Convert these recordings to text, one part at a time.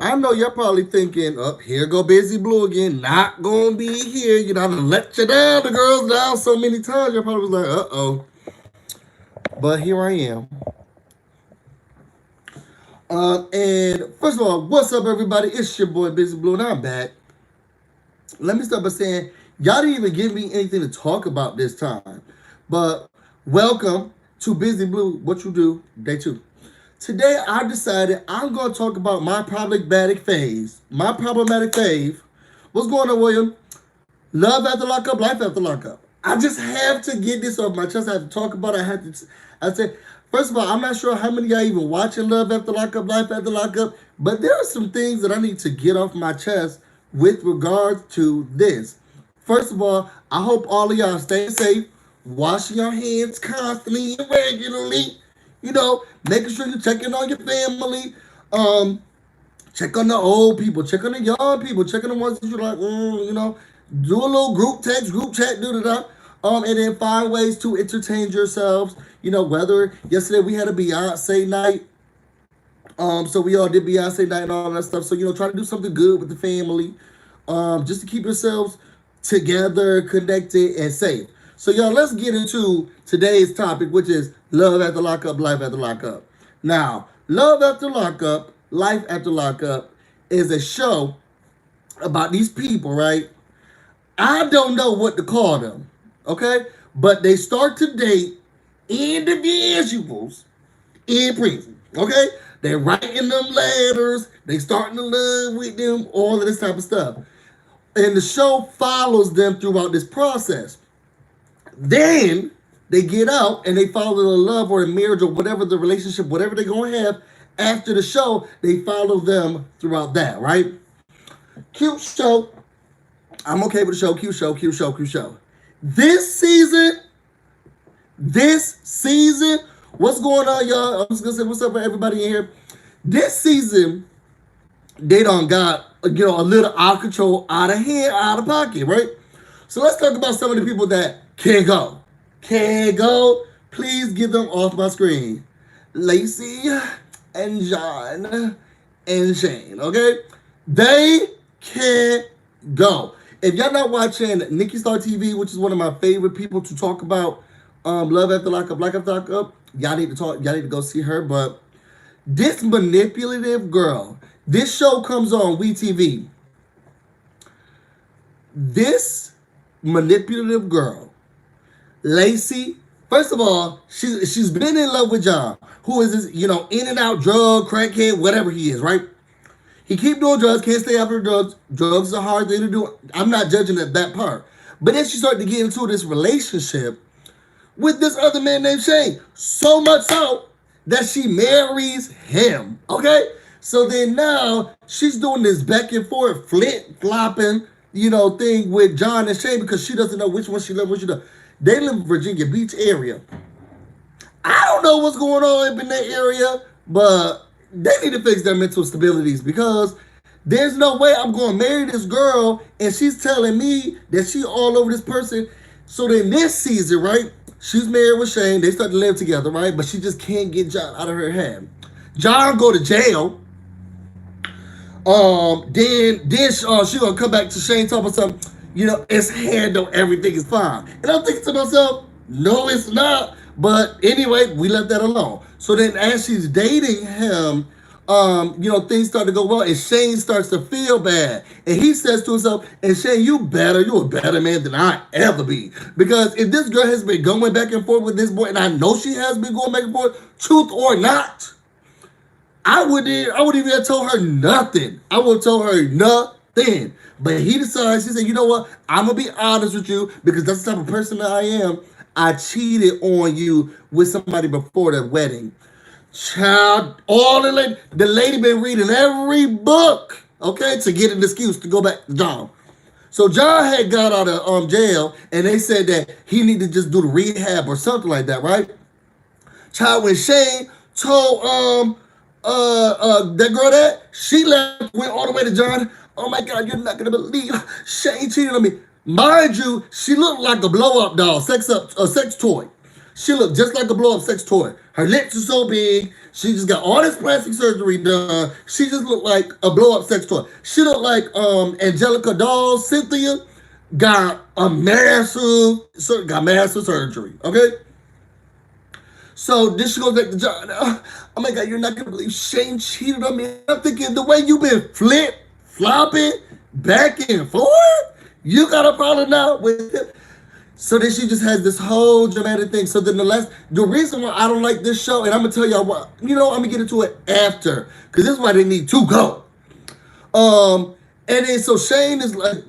I know you're probably thinking, up here go BusyBlu again, not gonna be here. You know, I done let you down, the girls down so many times. You're probably like, uh-oh. But here I am. And first of all, what's up, everybody? It's your boy BusyBlu, and I'm back. Let me start by saying, y'all didn't even give me anything to talk about this time. But welcome to BusyBlu, What You Do, Day 2. Today, I decided I'm going to talk about my problematic phase. My problematic fave. What's going on, William? Love after lockup, life after lockup. I just have to get this off my chest. I have to talk about it. I said, first of all, I'm not sure how many of y'all even watching Love After Lockup, Life After Lockup, but there are some things that I need to get off my chest with regards to this. First of all, I hope all of y'all stay safe, washing your hands constantly and regularly. You know, making sure you're checking on your family. Check on the old people, check on the young people, check on the ones that you're like, do a little group text, group chat, do that. And then find ways to entertain yourselves. You know, whether yesterday we had a Beyonce night, so we all did Beyonce night and all that stuff. So try to do something good with the family, just to keep yourselves together, connected, and safe. So y'all, let's get into today's topic, which is love after lockup, life after lockup. Now, love after lockup, life after lockup is a show about these people, right? I don't know what to call them, okay? But they start to date individuals in prison, okay? They're writing them letters, they starting to love with them, all of this type of stuff. And the show follows them throughout this process. Then they get out and they follow the love or the marriage or whatever the relationship, whatever they're going to have after the show, they follow them throughout that, right? Cute show. I'm okay with the show. Cute show, cute show, cute show. This season, what's going on, y'all? I'm just going to say what's up for everybody in here. This season, they done got, a little out of control, out of hand, out of pocket, right? So let's talk about some of the people that can't go. Can't go. Please get them off my screen. Lacey and John and Shane, okay? They can't go. If y'all not watching Nikki Star TV, which is one of my favorite people to talk about Love After Lockup, Life After Lockup, y'all need to go see her. But this manipulative girl, this show comes on WeTV. This manipulative girl, Lacey, first of all, she's been in love with John, who is this, in and out drug, crackhead, whatever he is, right? He keep doing drugs, can't stay after drugs. Drugs is a hard thing to do. I'm not judging that part. But then she started to get into this relationship with this other man named Shane. So much so that she marries him. Okay? So then now she's doing this back and forth, flip-flopping, thing with John and Shane because she doesn't know which one she loves, which she does. They live in Virginia Beach area. I don't know what's going on in that area, but they need to fix their mental stabilities because there's no way I'm going to marry this girl and she's telling me that she all over this person. So then this season, right, she's married with Shane. They start to live together, right, but she just can't get John out of her head. John go to jail. Then she gonna come back to Shane talking about something. It's handled. Everything is fine. And I'm thinking to myself, no, it's not. But anyway, we left that alone. So then, as she's dating him, things start to go well, and Shane starts to feel bad, and he says to himself, "And Shane, you're a better man than I ever be. Because if this girl has been going back and forth with this boy, and I know she has been going back and forth, truth or not." I wouldn't even have told her nothing. I would have told her nothing. But he decides, he said, you know what? I'm going to be honest with you because that's the type of person that I am. I cheated on you with somebody before the wedding. Child, the lady been reading every book, okay, to get an excuse to go back to John. So John had got out of jail and they said that he needed to just do the rehab or something like that, right? Child, when Shane told that girl that she went all the way to John. Oh my God, you're not gonna believe Shane cheated on me. Mind you, she looked like a blow up doll, sex toy. She looked just like a blow up sex toy. Her lips are so big. She just got all this plastic surgery done. She just looked like a blow up sex toy. She looked like Angelica Doll, Cynthia, got massive surgery. Okay. So then she goes back to John. Oh my God, you're not gonna believe Shane cheated on me. I'm thinking the way you've been flopping back and forth, you got a problem now with him. So then she just has this whole dramatic thing. So then the reason why I don't like this show, and I'm gonna tell y'all what, I'm gonna get into it after, because this is why they need to go. And then so Shane is like,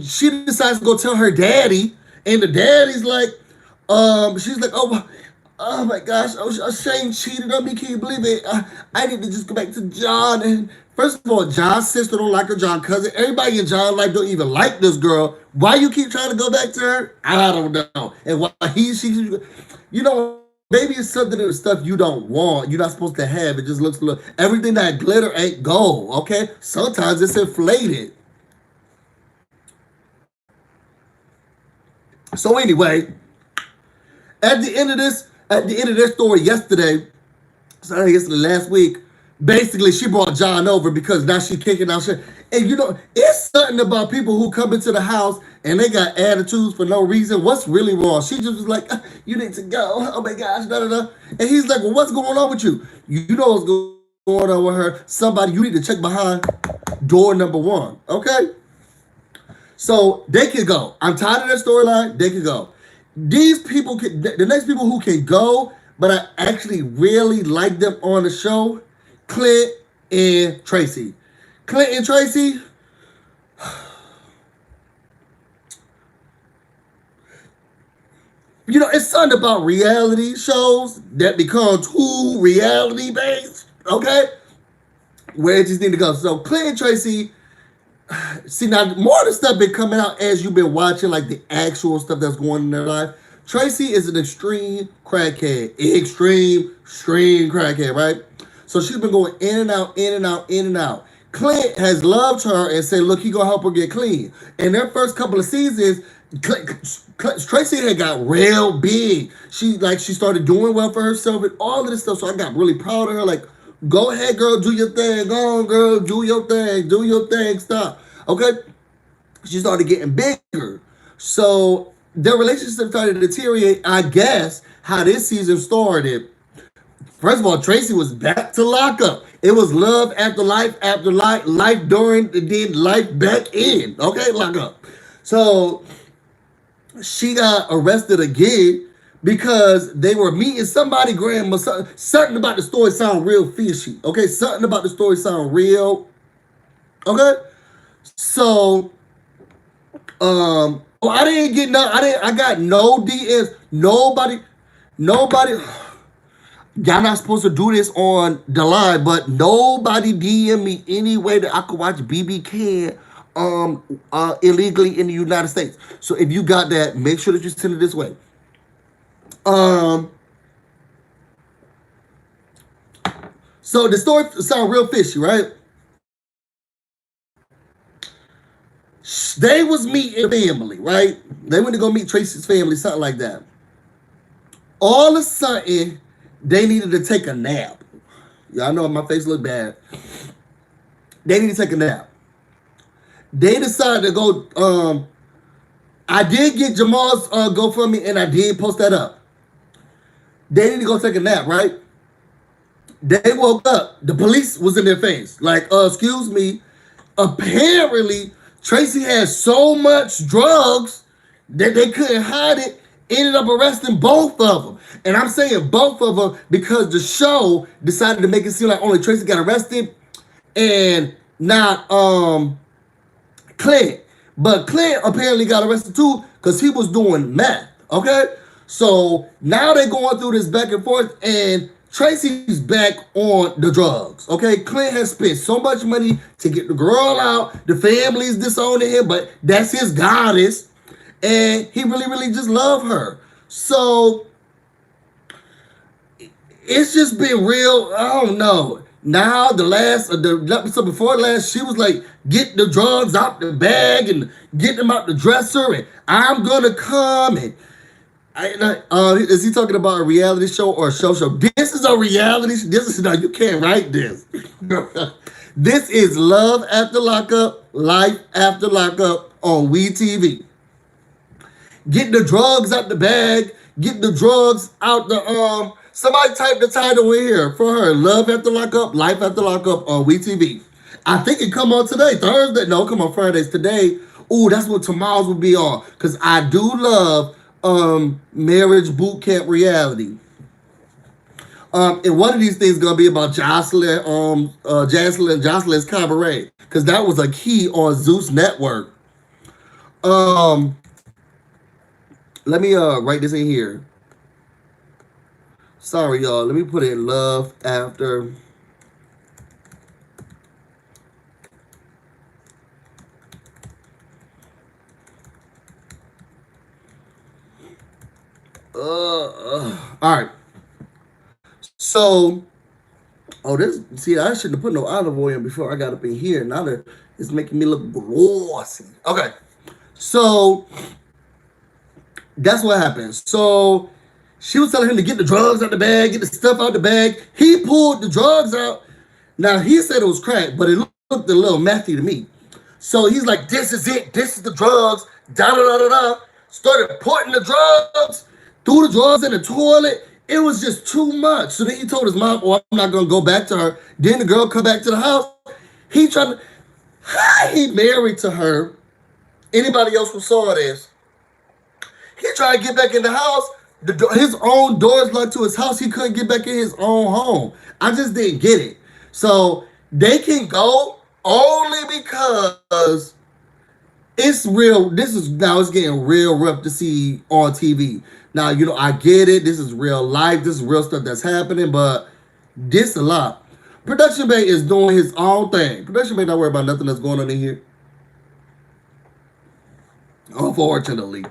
she decides to go tell her daddy, and the daddy's like, she's like, oh my gosh, Shane cheated on me. Can you believe it? I need to just go back to John. And first of all, John's sister don't like her. John's cousin, everybody in John's life don't even like this girl. Why you keep trying to go back to her? I don't know. And why maybe it's something of the stuff you don't want. You're not supposed to have. It just looks everything that glitter ain't gold. Okay, sometimes it's inflated. So anyway, at the end of this story yesterday, sorry, yesterday last week, basically she brought John over because now she kicking out shit. And it's something about people who come into the house and they got attitudes for no reason. What's really wrong? She just was like, you need to go. Oh my gosh, da da da. And he's like, well, what's going on with you? You know what's going on with her. Somebody, you need to check behind door number 1. Okay? So they can go. I'm tired of that storyline. They can go. These people the next people who can go, but I actually really like them on the show, Clint and Tracy. Clint and Tracy, it's something about reality shows that become too reality based, okay? Where it just need to go. So Clint and Tracy, see, now more of the stuff been coming out as you've been watching, like the actual stuff that's going on in their life. Tracy is an extreme crackhead. Extreme crackhead, right? So she's been going in and out, in and out, in and out. Clint has loved her and said, look, he gonna help her get clean. In their first couple of seasons, Tracy had got real big. She started doing well for herself and all of this stuff. So I got really proud of her. Like, go ahead, girl, do your thing. Go on, girl, do your thing. Stop. Okay? She started getting bigger. So their relationship started to deteriorate. I guess how this season started. First of all, Tracy was back to lockup. It was love after life, life during, then life back in. Okay, lockup. So she got arrested again because they were meeting somebody, grandma. Something about the story sound real fishy. Okay, something about the story sound real. Okay, so I didn't get I got no DMs. Nobody. Y'all not supposed to do this on the line, but nobody DM me any way that I could watch BB Can illegally in the United States. So if you got that, make sure that you send it this way. So the story sound real fishy, right? They was meeting family, right? They went to go meet Tracy's family, something like that. All of a sudden, they needed to take a nap. Y'all know my face look bad. They need to take a nap. They decided to go. I did get Jamal's GoFundMe and I did post that up. They need to go take a nap, right? They woke up. The police was in their face. Like, excuse me. Apparently, Tracy had so much drugs that they couldn't hide it. Ended up arresting both of them. And I'm saying both of them because the show decided to make it seem like only Tracy got arrested and not Clint. But Clint apparently got arrested too because he was doing meth. Okay? So now they're going through this back and forth and Tracy's back on the drugs. Okay? Clint has spent so much money to get the girl out. The family's disowning him, but that's his goddess. And he really, really just loved her. So it's just been real. I don't know. Now the episode before last, she was like, get the drugs out the bag and get them out the dresser and I'm gonna come. And Is he talking about a reality show or a show? This is a reality. This is no. You can't write this. This is Love After Lockup, Life After Lockup on WeTV. Get the drugs out the bag. Get the drugs out the Somebody type the title in here for her. Love After Lockup, Life After Lockup on WeTV. I think it come on today, Thursday. No, come on Fridays today. Ooh, that's what tomorrow's will be on. Cause I do love marriage boot camp reality. And one of these things gonna be about Jocelyn's cabaret, cause that was a key on Zeus Network. Um, Let me write this in here. Sorry, y'all. Let me put in love after. All right. So, this. See, I shouldn't have put no olive oil in before I got up in here. Now that it's making me look glossy. Okay. So that's what happened. So she was telling him to get the drugs out the bag, get the stuff out the bag. He pulled the drugs out. Now he said it was crack, but it looked a little methy to me. So he's like, "This is it. This is the drugs." Da da da da da. Started putting the drugs, threw the drugs in the toilet. It was just too much. So then he told his mom, "Oh, I'm not gonna go back to her." Then the girl come back to the house. He tried to. He married to her. Anybody else who saw this? He tried to get back in the house. His own doors locked to his house. He couldn't get back in his own home. I just didn't get it. So they can go only because it's real. This is now it's getting real rough to see on TV. Now, I get it. This is real life. This is real stuff that's happening, but this a lot. Production Bay is doing his own thing. Production Bay not worried about nothing that's going on in here. Unfortunately.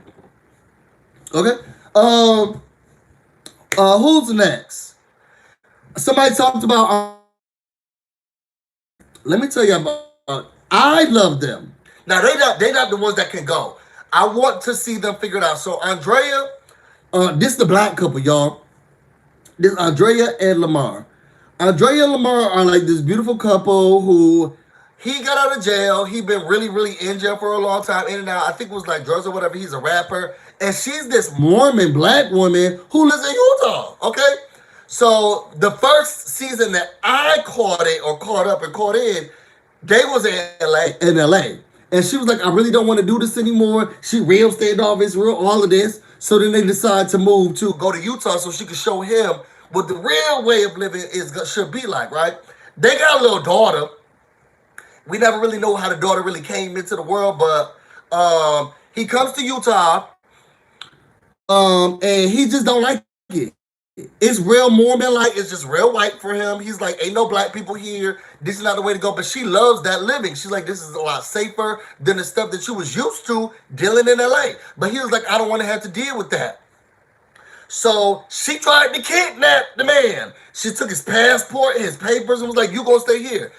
Okay. Who's next? Somebody talked about. Let me tell you about. I love them. Now they not the ones that can go. I want to see them figure it out. So Andrea, this the black couple, y'all. This Andrea and Lamar. Andrea and Lamar are like this beautiful couple who he got out of jail. He been really, really in jail for a long time, in and out. I think it was like drugs or whatever. He's a rapper. And she's this Mormon black woman who lives in Utah. Okay? So the first season that I caught up and caught in, they was in LA. And she was like, "I really don't want to do this anymore." She real standoffish, real all of this. So then they decide to go to Utah so she could show him what the real way of living should be like, right? They got a little daughter. We never really know how the daughter really came into the world, but he comes to Utah, and he just don't like it. It's real Mormon like. It's just real white for him. He's like, "Ain't no black people here. This is not the way to go." But she loves that living. She's like, "This is a lot safer than the stuff that you was used to dealing in LA." But he was like, "I don't want to have to deal with that." So she tried to kidnap the man. She took his passport, his papers, and was like, "You gonna stay here."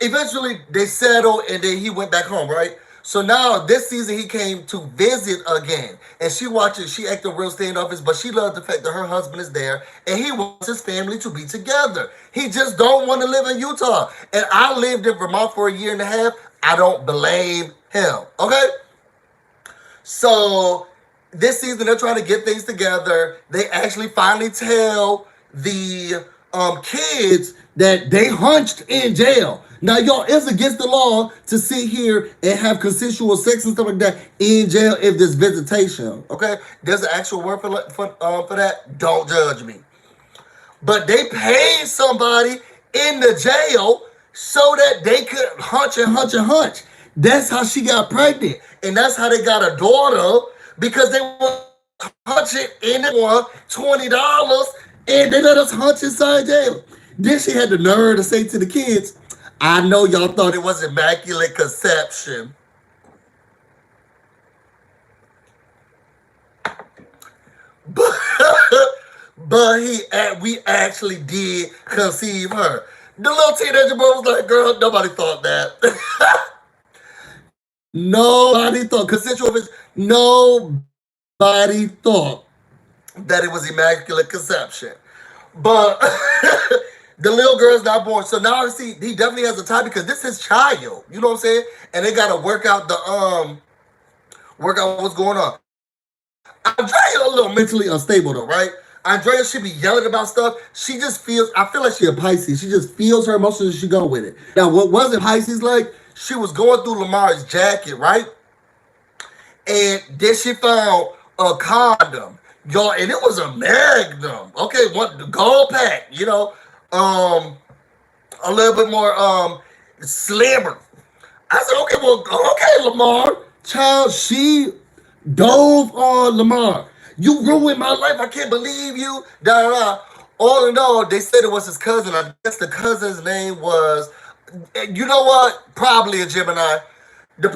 Eventually, they settled, and then he went back home, right? So now, this season, he came to visit again. And she watches, she acting real standoffish, but she loves the fact that her husband is there, and he wants his family to be together. He just don't want to live in Utah. And I lived in Vermont for a year and a half. I don't blame him, okay? So this season, they're trying to get things together. They actually finally tell the kids that they hunched in jail. Now, y'all, it's against the law to sit here and have consensual sex and stuff like that in jail if there's visitation. Okay, there's an actual word for that. Don't judge me. But they paid somebody in the jail so that they could hunch and hunch and hunch. That's how she got pregnant, and that's how they got a daughter, because they were hunching in the one $20, and they let us hunch inside jail. Then she had the nerve to say to the kids, "I know y'all thought it was immaculate conception, but, we actually did conceive her." The little teenager boy was like, "Girl, nobody thought that." Nobody thought consensual. Nobody thought that it was immaculate conception. But the little girl's not born. So now I see he definitely has a tie because this is his child. You know what I'm saying? And they gotta work out what's going on. Andrea a little mentally unstable though, right? Andrea should be yelling about stuff. She just feels. I feel like she a Pisces. She just feels her emotions and she go with it. Now, what wasn't Pisces like? She was going through Lamar's jacket, right? And then she found a condom, y'all, and it was a Magnum. Okay, what the gold pack, um, a little bit more slimmer. I said, okay, well, okay, Lamar. Child, she dove on Lamar. You ruined my life. I can't believe you. Da da da. All in all, they said it was his cousin. I guess the cousin's name was, you know what? Probably a Gemini. The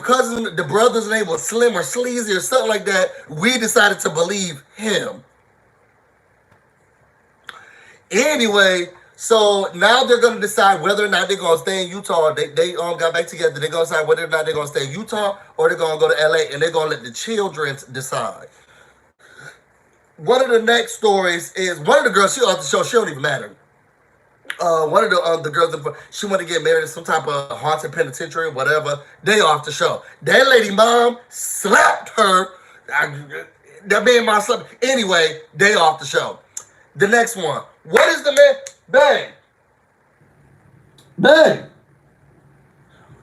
brother's name was Slim or Sleazy or something like that. We decided to believe him. Anyway, so now they're gonna decide whether or not they're gonna stay in Utah. They got back together. They're gonna decide whether or not they're gonna stay in Utah or they're gonna go to LA, and they're gonna let the children decide. One of the next stories is one of the girls she off the show. She don't even matter. One of the girls, she wanted to get married in some type of haunted penitentiary, whatever. They off the show. That lady mom slapped her. That man mom slapped. Anyway, they off the show. The next one. What is the man? Bang. Bang.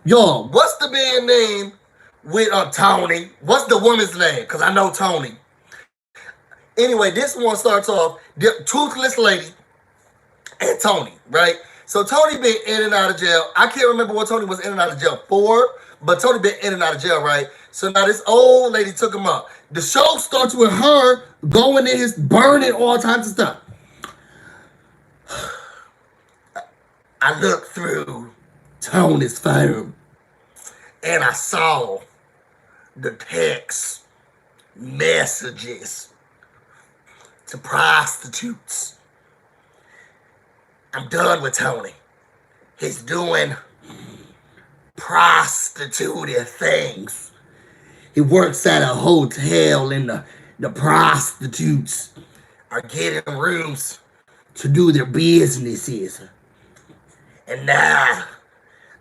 Y'all, what's the man name with Tony? What's the woman's name? Because I know Tony. Anyway, this one starts off, the toothless lady and Tony, right? So Tony been in and out of jail. I can't remember what Tony was in and out of jail for, but Tony been in and out of jail, right? So now this old lady took him up. The show starts with her going in his burning all types of stuff. I looked through Tony's phone and I saw the text messages to prostitutes. I'm done with Tony. He's doing prostituted things. He works at a hotel and the prostitutes are getting rooms to do their businesses. And now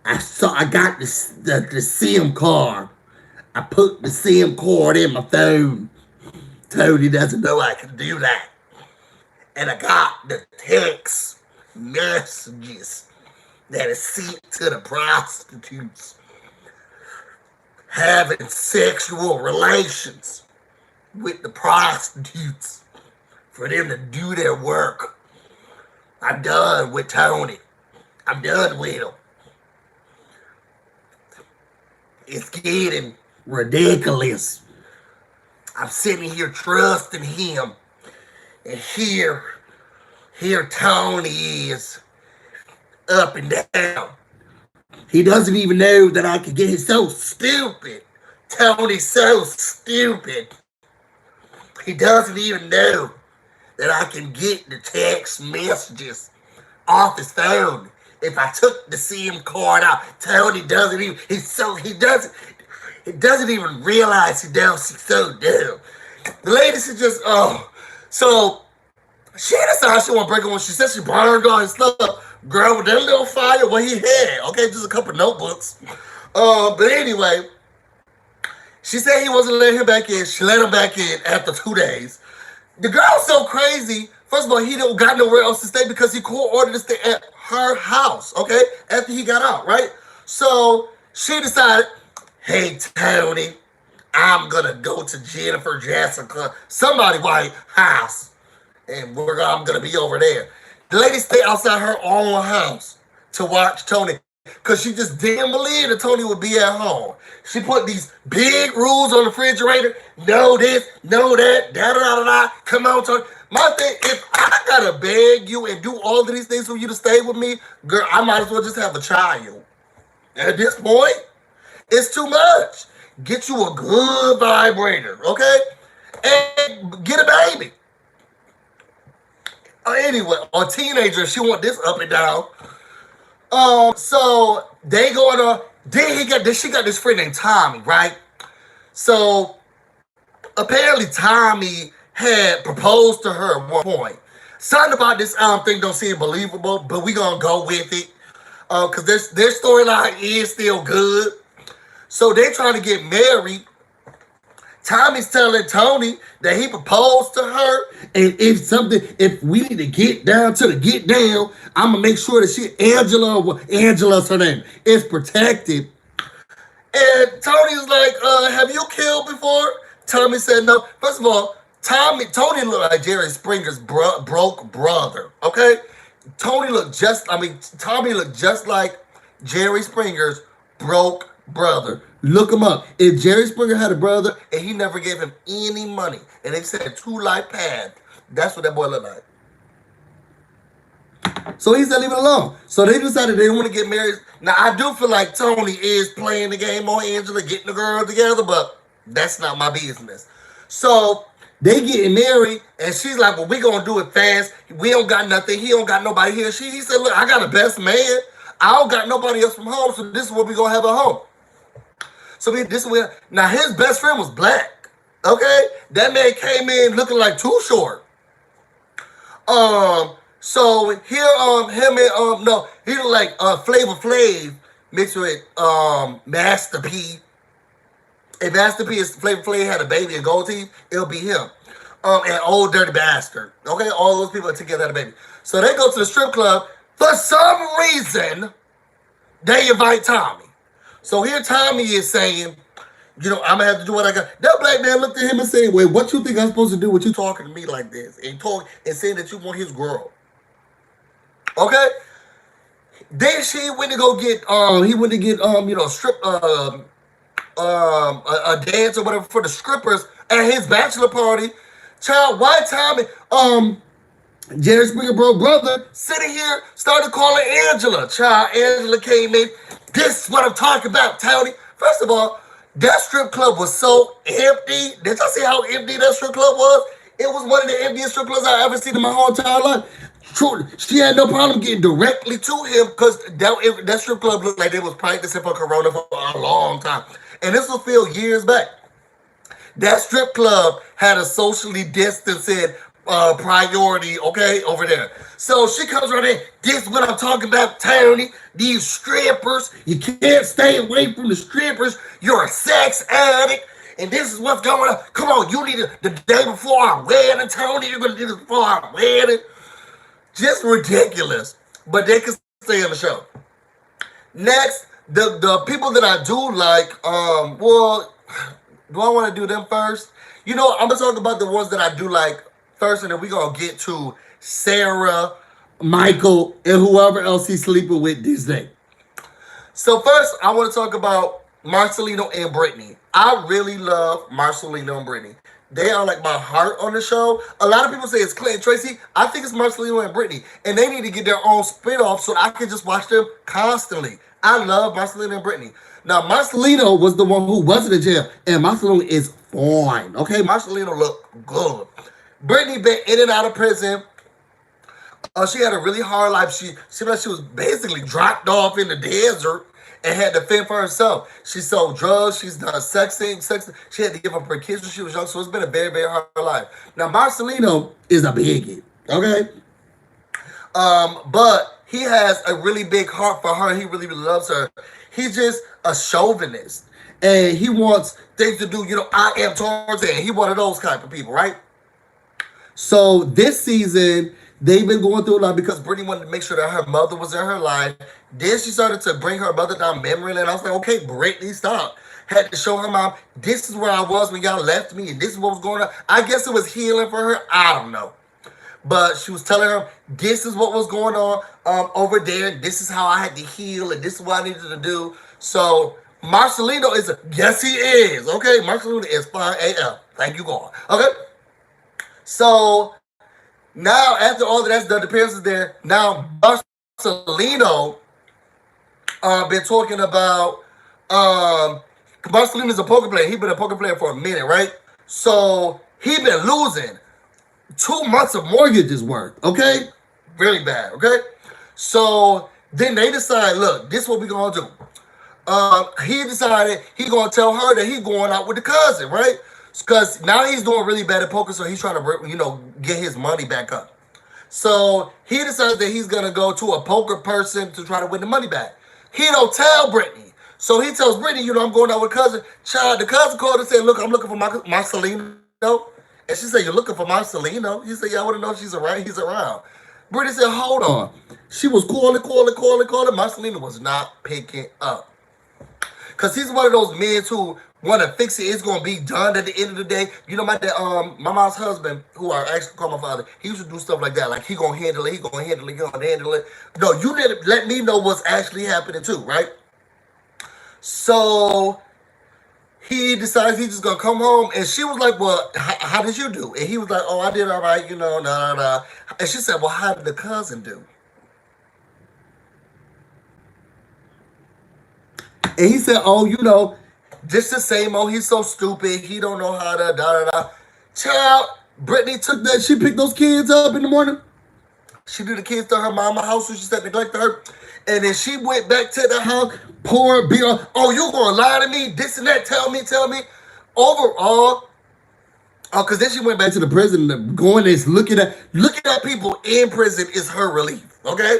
I got the SIM card. I put the SIM card in my phone. Tony doesn't know I can do that. And I got the text messages that is sent to the prostitutes having sexual relations with the prostitutes for them to do their work. I'm done with Tony. I'm done with him. It's getting ridiculous. I'm sitting here trusting him. And here Tony is up and down. He doesn't even know that I can get him. So stupid. Tony's so stupid. He doesn't even know that I can get the text messages off his phone. If I took the SIM card out, Tony doesn't even, he doesn't even realize he does. He's so dumb. The lady should just, so she decided she want to break it when she said she burned all his stuff. Girl, with that little fire, what he had, okay, just a couple notebooks. But anyway, she said he wasn't letting him back in. She let him back in after 2 days. The girl's so crazy. First of all, he don't got nowhere else to stay because he court-ordered to stay at her house, okay, after he got out, right? So she decided, hey, Tony, I'm going to go to Jennifer Jessica, somebody white house, and I'm going to be over there. The lady stayed outside her own house to watch Tony because she just didn't believe that Tony would be at home. She put these big rules on the refrigerator. No this, no that, da-da-da-da-da. Come on, Tony. My thing, if I got to beg you and do all of these things for you to stay with me, girl, I might as well just have a child. At this point, it's too much. Get you a good vibrator, okay? And get a baby. Anyway, a teenager, she want this up and down. So they going on. Then she got this friend named Tommy, right? So apparently Tommy had proposed to her at one point. Something about this thing don't seem believable, but we gonna go with it. Cause their storyline is still good. So they trying to get married. Tommy's telling Tony that he proposed to her, and if we need to get down to the get down, I'm gonna make sure that Angela's her name, is protected. And Tony's like, have you killed before? Tommy said no. First of all, Tony looked like Jerry Springer's broke brother. Okay, Tommy looked just like Jerry Springer's broke brother. Look him up. If Jerry Springer had a brother and he never gave him any money, and they said 2 life path, that's what that boy looked like. So he said leave it alone. So they decided they didn't want to get married. Now I do feel like Tony is playing the game on Angela, getting the girl together, but that's not my business. So they getting married, and she's like, well, we gonna do it fast. We don't got nothing. He don't got nobody here. He said, look, I got a best man. I don't got nobody else from home, so this is what we gonna have at home. So now his best friend was black. Okay? That man came in looking like Too Short. So here him and no, he looked like Flavor Flav mixed with Master P. If Master P is Flavor Flav had a baby and gold teeth, it'll be him. And Old Dirty Bastard. Okay, all those people together had a baby. So they go to the strip club. For some reason, they invite Tommy. So here Tommy is saying, I'm gonna have to do what I got. That black man looked at him and said, wait, what you think I'm supposed to do with you talking to me like this? And saying that you want his girl. Okay? Then he went to get strip a dance or whatever for the strippers at his bachelor party. Child, why Tommy Jerry Springer broke brother sitting here started calling Angela. Child, Angela came in. This is what I'm talking about, Tony. First of all, that strip club was so empty. Did y'all see how empty that strip club was? It was one of the emptiest strip clubs I've ever seen in my whole entire life. True, she had no problem getting directly to him because that strip club looked like they was practicing for Corona for a long time. And this was filmed years back. That strip club had a socially distanced priority, okay, over there. So she comes right in. This is what I'm talking about, Tony. These strippers. You can't stay away from the strippers. You're a sex addict. And this is what's going on. Come on, you need it the day before our wedding, Tony. You're going to do this before our wedding. Just ridiculous. But they can stay on the show. Next, the people that I do like, do I want to do them first? I'm going to talk about the ones that I do like first, and then we're going to get to Sarah, Michael, and whoever else he's sleeping with this day. So first, I want to talk about Marcelino and Brittany. I really love Marcelino and Brittany. They are like my heart on the show. A lot of people say it's Clay and Tracy. I think it's Marcelino and Brittany. And they need to get their own spin-off so I can just watch them constantly. I love Marcelino and Brittany. Now, Marcelino was the one who wasn't in jail. And Marcelino is fine. Okay, Marcelino looked good. Brittany been in and out of prison. She had a really hard life. She seemed like she was basically dropped off in the desert and had to fend for herself. She sold drugs. She's done sexing. She had to give up her kids when she was young. So it's been a very, very hard life. Now, Marcelino is a biggie. Okay? But he has a really big heart for her. He really, really loves her. He's just a chauvinist. And he wants things to do, I am Tarzan. He one of those type of people, right? So this season, they've been going through a lot because Brittany wanted to make sure that her mother was in her life. Then she started to bring her mother down memory lane. I was like, okay, Brittany, stop. Had to show her mom, this is where I was when y'all left me, and this is what was going on. I guess it was healing for her. I don't know. But she was telling her, this is what was going on over there. This is how I had to heal, and this is what I needed to do. So Marcelino yes, he is. Okay, Marcelino is fine AF. Thank you, God. Okay. So now, after all of that's done, the parents is there. Now, Marcelino been talking about Marcelino's a poker player. He been a poker player for a minute, right? So he been losing 2 months of mortgages worth. Okay, really bad. Okay, so then they decide, look, this is what we gonna do. He decided he gonna tell her that he going out with the cousin, right? because now he's doing really bad at poker, so he's trying to get his money back up. So he decides that he's gonna go to a poker person to try to win the money back. He don't tell Brittany. So he tells Brittany, I'm going out with cousin. Child, the cousin called and said, look, I'm looking for my Marcelino. And she said, you're looking for Marcelino? He said, yeah, I want to know if he's around. Brittany said, hold on. She was calling. Marcelino was not picking up. Because he's one of those men who want to fix it. It's going to be done at the end of the day. My mom's husband, who I actually call my father, he used to do stuff like that. Like, he going to handle it. No, you didn't let me know what's actually happening too, right? So he decides he's just going to come home. And she was like, well, how did you do? And he was like, oh, I did all right, And she said, well, how did the cousin do? And he said, oh, just the same old, he's so stupid, he don't know how to da-da-da. Child, Brittany took that, she picked those kids up in the morning. She did the kids to her mama's house, so she said neglect her. And then she went back to the house, poor beat. Oh, you gonna lie to me, this and that, tell me. Overall, because then she went back to the prison, going there, looking at people in prison is her relief, okay?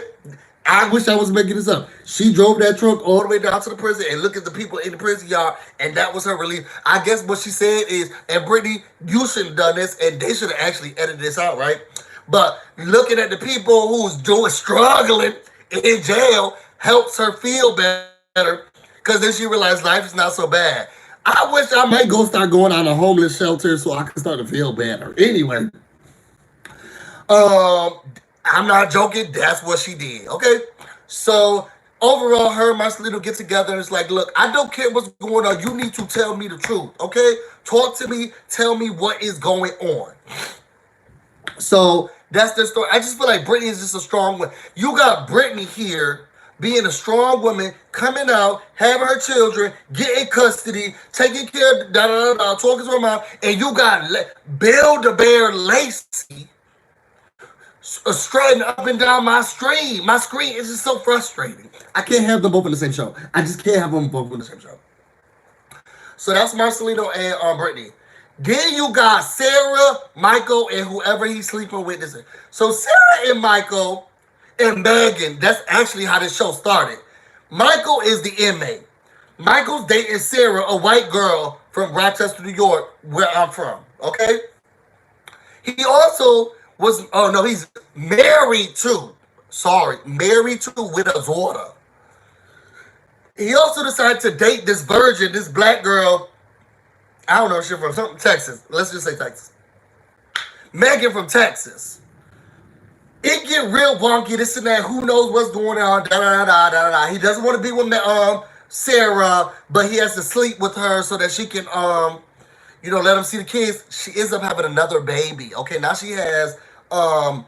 I wish I was making this up. She drove that truck all the way down to the prison and looked at the people in the prison yard, and that was her relief. I guess what she said is, and Brittany, you shouldn't have done this, and they should have actually edited this out, right? But looking at the people who's struggling in jail helps her feel better, because then she realized life is not so bad. I wish I might start going on a homeless shelter so I can start to feel better. Anyway, I'm not joking. That's what she did. Okay. So overall, her and Marcelino get together and it's like, look, I don't care what's going on. You need to tell me the truth. Okay. Talk to me. Tell me what is going on. So that's the story. I just feel like Brittany is just a strong woman. You got Brittany here being a strong woman, coming out, having her children, getting custody, taking care of talking to her mom, and you got Bill the Bear Lacey striding up and down my screen. My screen is just so frustrating. I can't have them both in the same show. I just can't have them both in the same show. So that's Marcelino and Brittany. Then you got Sarah, Michael, and whoever he's sleeping with. So Sarah and Michael and Megan, that's actually how this show started. Michael is the inmate. Michael's dating Sarah, a white girl from Rochester, New York, where I'm from. Okay? He also he's married to with a daughter. He also decided to date this virgin, this black girl. I don't know, she's from Texas. Let's just say Texas. Megan from Texas. It get real wonky, this and that. Who knows what's going on? He doesn't want to be with Sarah, but he has to sleep with her so that she can let him see the kids. She ends up having another baby. Okay, now she has Rain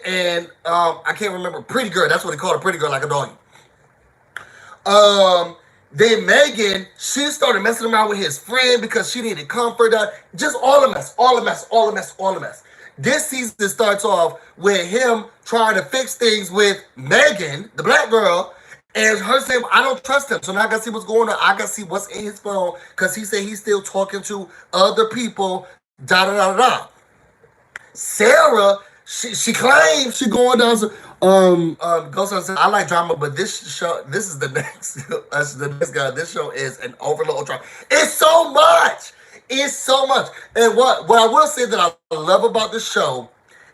and I can't remember, Pretty Girl. That's what they call her, Pretty Girl, like a doggy. Then Megan, she started messing around with his friend because she needed comfort. Just all a mess. This season starts off with him trying to fix things with Megan, the black girl, and her saying, I don't trust him. So now I gotta see what's going on. I gotta see what's in his phone because he said he's still talking to other people. Sarah, she claims she going down to goes on. I like drama, but this is the next guy. This show is an overload drama. It's so much. And what I will say that I love about this show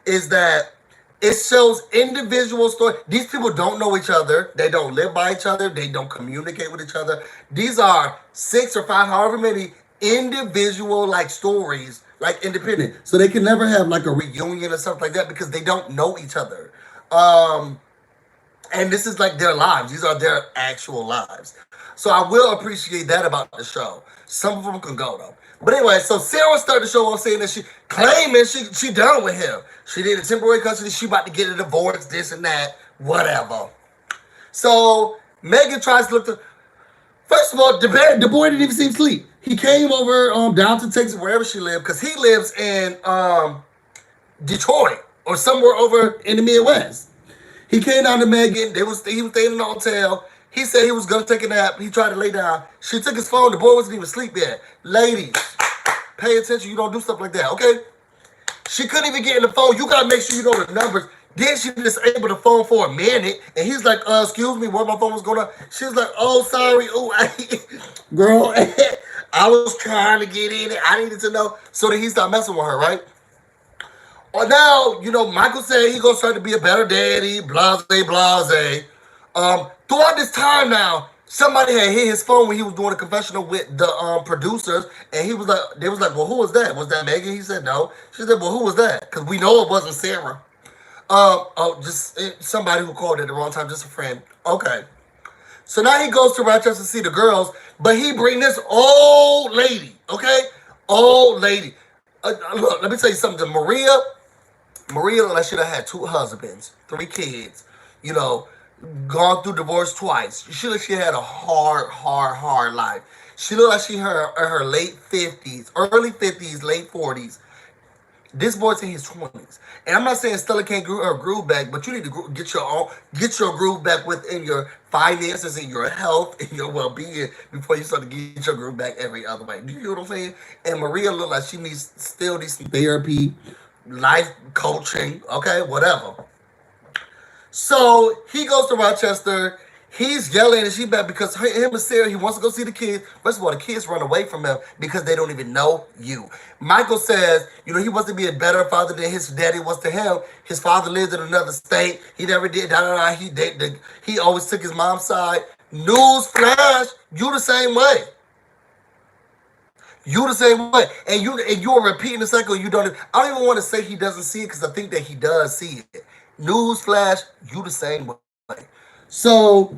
is that it shows individual stories. These people don't know each other. They don't live by each other. They don't communicate with each other. These are 6 or 5, however many individual stories, independent. So they can never have a reunion or something like that because they don't know each other. And this is their lives. These are their actual lives. So I will appreciate that about the show. Some of them can go though. But anyway, so Sarah started the show off saying that she claiming she done with him. She did a temporary custody. She about to get a divorce, this and that, whatever. So Megan tries to look to. First of all, the boy didn't even seem asleep. He came over down to Texas, wherever she lived, because he lives in Detroit or somewhere over in the Midwest. He came down to Megan. He was staying in the hotel. He said he was gonna take a nap. He tried to lay down. She took his phone. The boy wasn't even asleep yet. Ladies, pay attention. You don't do stuff like that, okay? She couldn't even get in the phone. You gotta make sure you know the numbers. Then she disabled the phone for a minute, and he's like, excuse me, what my phone was going on? She's like, oh, sorry. Oh, girl, I was trying to get in it. I needed to know. So then he started messing with her, right? Or now, Michael said he gonna try to be a better daddy, blase, blase. Throughout this time now, somebody had hit his phone when he was doing a confessional with the producers, and they was like, well, who was that? Was that Megan? He said no. She said, well, who was that? Because we know it wasn't Sarah. Just somebody who called at the wrong time, just a friend. Okay. So now he goes to Rochester to see the girls, but he bring this old lady, okay? Old lady. Look, let me tell you something. Maria, like she done had 2 husbands, 3 kids, gone through divorce twice. She looked like she had a hard life. She looked like she in her late 50s, early 50s, late 40s. This boy's in his 20s. And I'm not saying Stella can't grow her groove back, but you need to get your groove back within your finances and your health and your well-being before you start to get your groove back every other way. Do you know what I'm saying? And Maria look like she still needs some therapy, life coaching, okay, whatever. So he goes to Rochester. He's yelling and she back because him and Sarah, he wants to go see the kids. First of all, the kids run away from him because they don't even know you. Michael says, he wants to be a better father than his daddy was to him. His father lived in another state. He never did. He always took his mom's side. News flash, you the same way. You the same way, and you're repeating the cycle. I don't even want to say he doesn't see it because I think that he does see it. Newsflash, you the same way. So,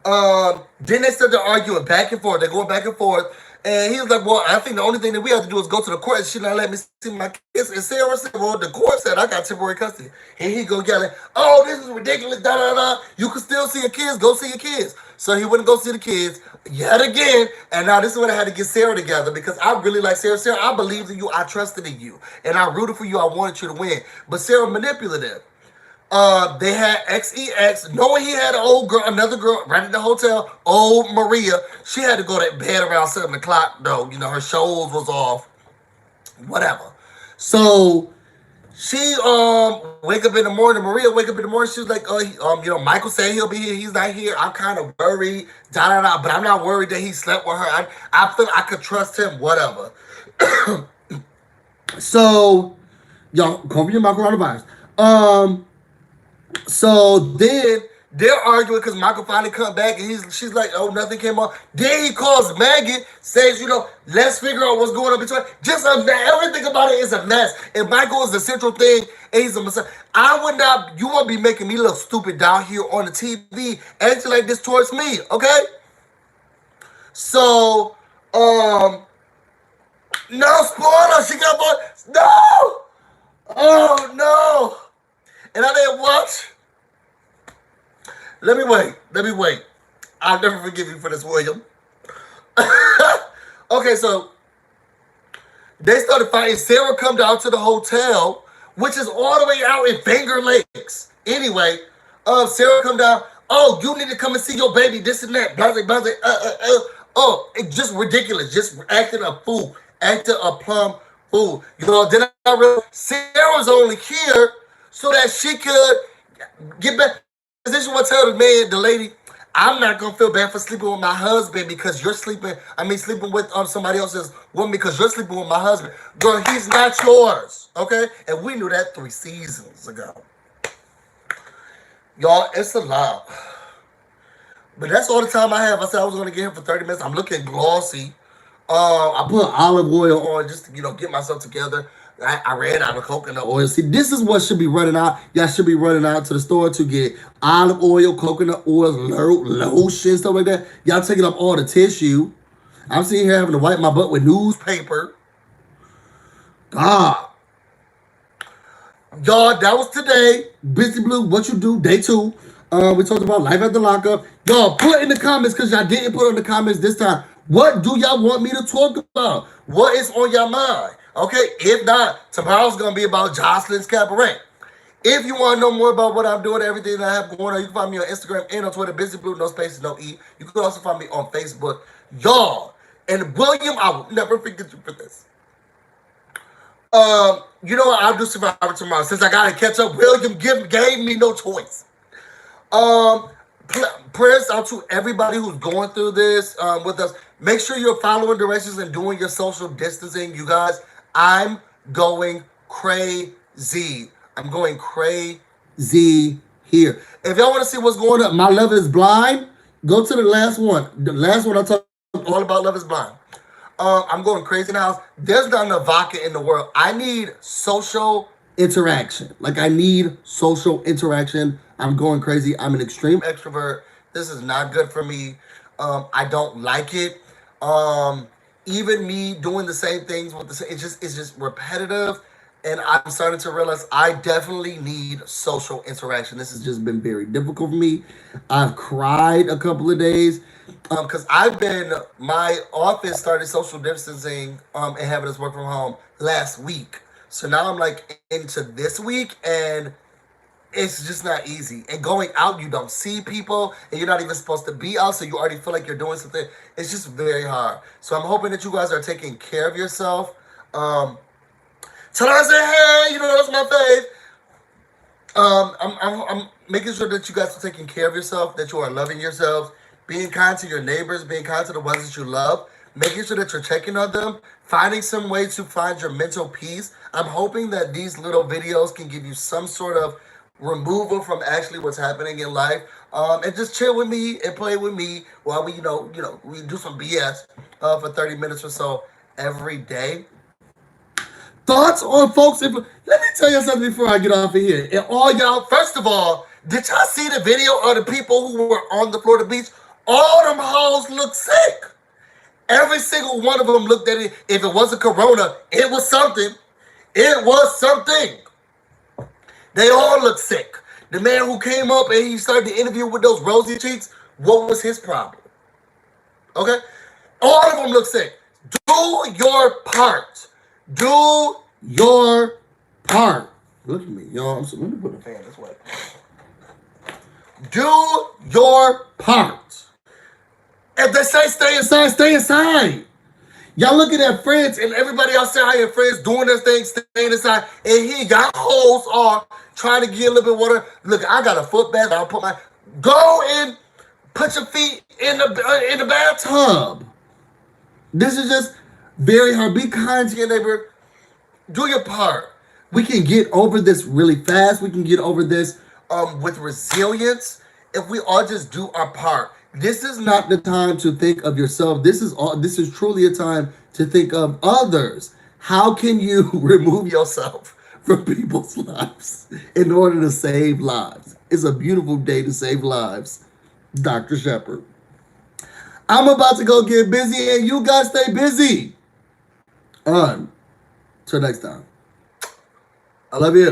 then they started arguing back and forth. They're going back and forth, and he was like, "Well, I think the only thing that we have to do is go to the court." And she not let me see my kids. And Sarah said, "Well, the court said I got temporary custody." And he go yelling, "Oh, this is ridiculous! Da da da! You can still see your kids. Go see your kids." So he wouldn't go see the kids yet again. And now this is when I had to get Sarah together because I really like Sarah. Sarah, I believed in you. I trusted in you. And I rooted for you. I wanted you to win. But Sarah manipulative. They had XEX, knowing he had another girl right at the hotel, old Maria. She had to go to bed around 7 o'clock though. Her shows was off. Whatever. So she wake up in the morning. Maria wake up in the morning. She was like, Michael said he'll be here. He's not here. I'm kind of worried. Da da da. But I'm not worried that he slept with her. I feel I could trust him. Whatever. So y'all cover your mouth, coronavirus. So then they're arguing because Michael finally come back and she's like, oh, nothing came on. Then he calls Maggie, says, let's figure out what's going on between. Just everything about it is a mess. And Michael is the central thing. And he's a messiah. You won't be making me look stupid down here on the TV acting like this towards me, okay? So, no spoiler. She got no. Oh no. And I didn't watch. Let me wait. I'll never forgive you for this, William. Okay, so they started fighting. Sarah come down to the hotel, which is all the way out in Finger Lakes. Anyway, Sarah come down. Oh, you need to come and see your baby. This and that. Blah, blah, blah. Oh, it's just ridiculous. Just acting a fool. Acting a plum fool. Then I realized Sarah's only here so that she could get back. This is what I tell the lady, I'm not gonna feel bad for sleeping with my husband because you're sleeping with somebody else's woman because you're sleeping with my husband. Girl, he's not yours, okay? And we knew that 3 seasons ago. Y'all, it's a lot. But that's all the time I have. I said I was gonna get him for 30 minutes. I'm looking glossy. I put olive oil on just to, get myself together. I ran out of coconut oil. See, this is what should be running out. Y'all should be running out to the store to get olive oil, coconut oil, lotion, stuff like that. Y'all taking up all the tissue. I'm sitting here having to wipe my butt with newspaper. God. Y'all, that was today. BusyBlu, what you do, day 2. We talked about life after lockup. Y'all, put in the comments, because y'all didn't put in the comments this time. What do y'all want me to talk about? What is on your mind? Okay, if not, tomorrow's going to be about Jocelyn's Cabaret. If you want to know more about what I'm doing, everything that I have going on, you can find me on Instagram and on Twitter, BusyBlu, no spaces, no E. You can also find me on Facebook. Y'all, and William, I will never forget you for this. You know what? I'll do Survivor tomorrow. Since I gotta catch up, William gave me no choice. Prayers out to everybody who's going through this with us. Make sure you're following directions and doing your social distancing, you guys. I'm going crazy. I'm going crazy here. If y'all want to see what's going on, my Love is Blind, go to the last one. The last one I talked all about Love is Blind. I'm going crazy in the house. There's not enough vodka in the world. I need social interaction. Like, I need social interaction. I'm going crazy. I'm an extreme extrovert. This is not good for me. I don't like it. Even me doing the same things with the same, it's just repetitive. And I'm starting to realize I definitely need social interaction. This has just been very difficult for me. I've cried a couple of days because my office started social distancing and having us work from home last week. So now I'm like into this week, and it's just not easy. And going out, you don't see people, and you're not even supposed to be out, so you already feel like you're doing something. It's just very hard. So I'm hoping that you guys are taking care of yourself. Tell her I say, hey, you know, that's my fave. I'm making sure that you guys are taking care of yourself, that you are loving yourselves, being kind to your neighbors, being kind to the ones that you love, making sure that you're checking on them, finding some way to find your mental peace. I'm hoping that these little videos can give you some sort of removal from actually what's happening in life, and just chill with me and play with me while we, we do some BS for 30 minutes or so every day. Thoughts on folks? Let me tell you something before I get off of here. And all y'all, first of all, did y'all see the video of the people who were on the Florida beach? All them hoes look sick. Every single one of them looked at it. If it wasn't Corona, it was something. It was something. They all look sick. The man who came up and he started the interview with those rosy cheeks, what was his problem? Okay? All of them look sick. Do your part. Do your part. Look at me, y'all. Let me put the fan this way. Do your part. If they say stay inside, stay inside. Y'all looking at friends and everybody outside how your friends doing their thing, staying inside, and here y'all hoes are trying to get a little bit of water. Look, I got a foot bath. I'll put go and put your feet in the bathtub. This is just very hard. Be kind to your neighbor. Do your part. We can get over this really fast. We can get over this with resilience if we all just do our part. This is not the time to think of yourself. This is truly a time to think of others. How can you remove yourself from people's lives in order to save lives? It's a beautiful day to save lives. Dr. Shepard. I'm about to go get busy, and you guys stay busy. Till next time. I love you.